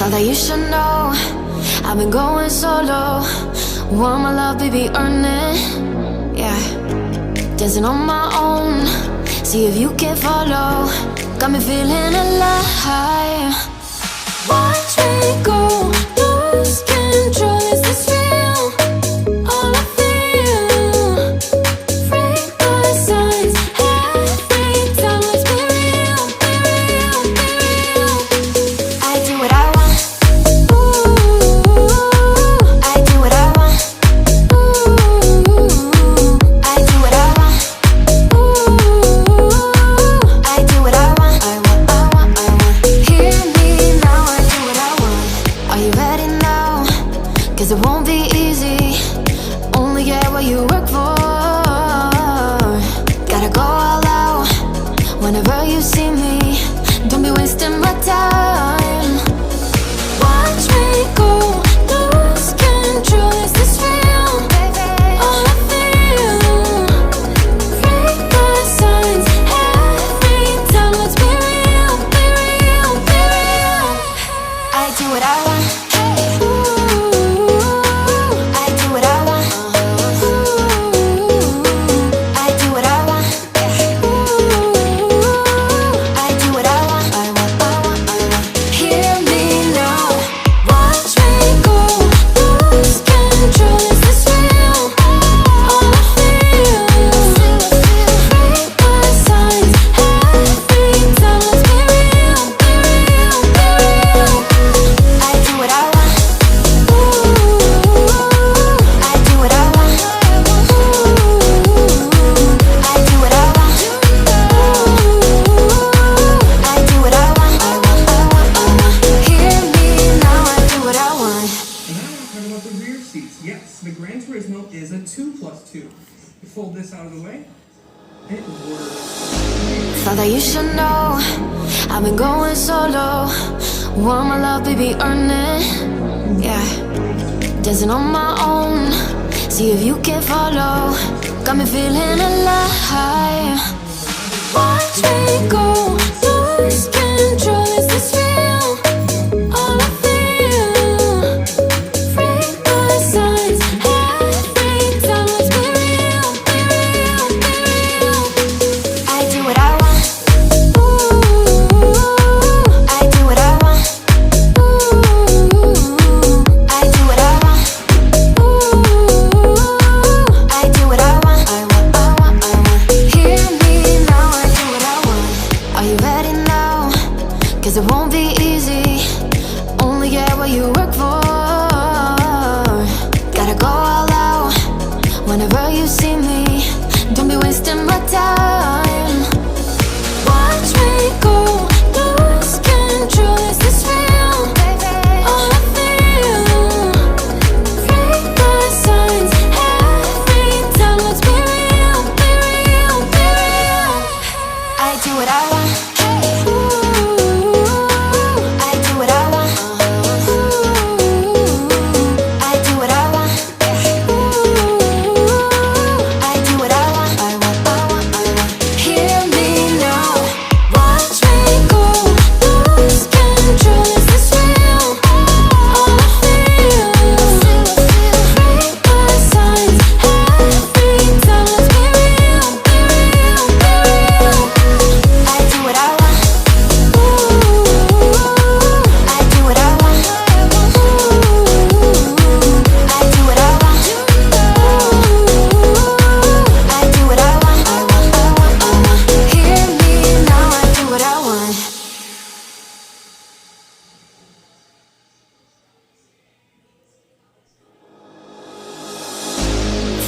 Thought that you should know I've been going solo. Want my love, baby, earn it. Yeah, dancing on my own. See if you can follow. Got me feeling alive. Watch me go, lose control. Is this real? All I feel. Break the signs. Every time, let's be real, be real, be real. I do what I want. Ooh, I do what I want. Ooh, I do what I want. Ooh, I do what I want. I want. Hear me now, I do what I want. Are you ready now? 'Cause it won't be easy. Only get what you work for. Gotta go all out whenever you see me. Don't be wasting my time. Watch me go, lose control. Is this real? All I feel. Break the signs. Every time, let's be real, be real, be real. I do what I want. Ooh, I do what I want. Ooh, I do what I want. Ooh, I do what I want. I want. Hear me now. Watch me go, lose control. Is this real? All I feel. Break the signs. Every time, let's be real, be real, be real. I do what I want. Ooh, I do what I want. Ooh, I do what I want. Ooh, I do what I want. I want. Hear me now, I do what I want. And now I want to talk about the rear seats. Yes, the Gran Turismo is a 2+2. You fold this out of the way, it works. Thought that you should know I've been going solo. Want my love, baby, earn it. Yeah, dancing on my own. See if you can follow. Got me feeling alive. Watch me go, lose control. Is this real? All I feel. Break the signs. Every time, let's be real, be real, be real. I do what I want. Ooh, I do what I want. Ooh, I do what I want. Ooh, I do what I want. I want. Hear me now, I do what I want. Are you ready now? 'Cause it won't be easy. Only get what you work for. Gotta go all out whenever you see me. Don't be wasting my time. Watch me go, lose control. Is this real? All I feel. Break the signs. Every time, let's be real, be real, be real. I do what I want. Ooh, I do what I want. Ooh, I do what I want. Ooh, I do what I want. I want. Hear me now. Watch me go, lose control. Is this real? All I feel. Break the signs. Every time, let's be real, be real, be real. I do what I want. Ooh, I do what I want. Ooh, I do what I want. Ooh, I do what I want. I want. Hear me now, I do what I want.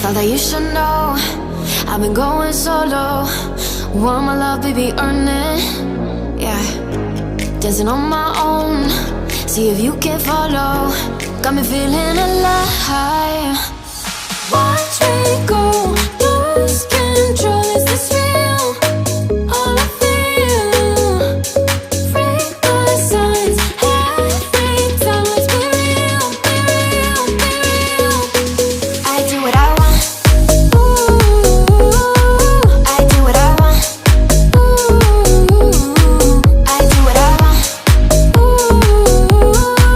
Thought that you should know I've been going solo. Want my love, baby, earn it. Yeah, dancing on my own. See if you can follow. Got me feeling alive. Watch me go, lose control. Is this real? All I feel. Break the signs. Every time, let's be real, be real, be real. I do what I want. Ooh, I do what I want. Ooh, I do what I want. Ooh,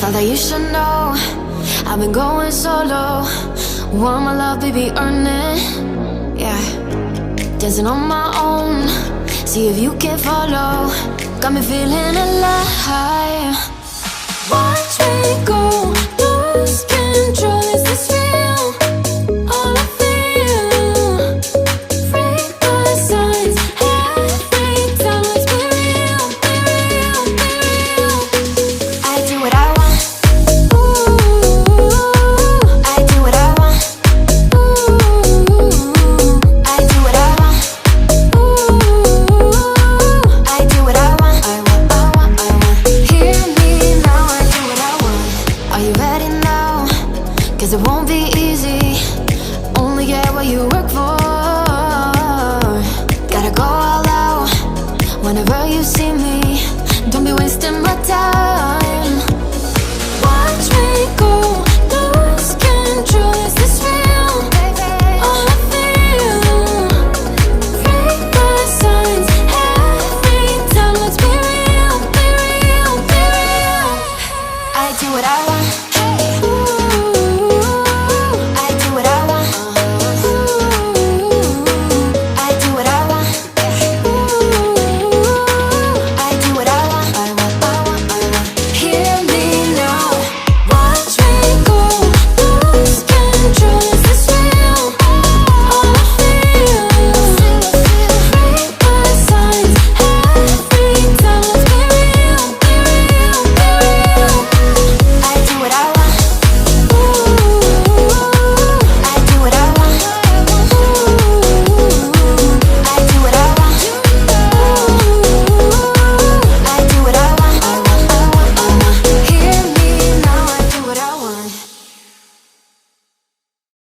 thought that you should know I've been going solo. Want my love, baby, earn it. Yeah, dancing on my own. See if you can follow. Got me feeling alive. Watch me go.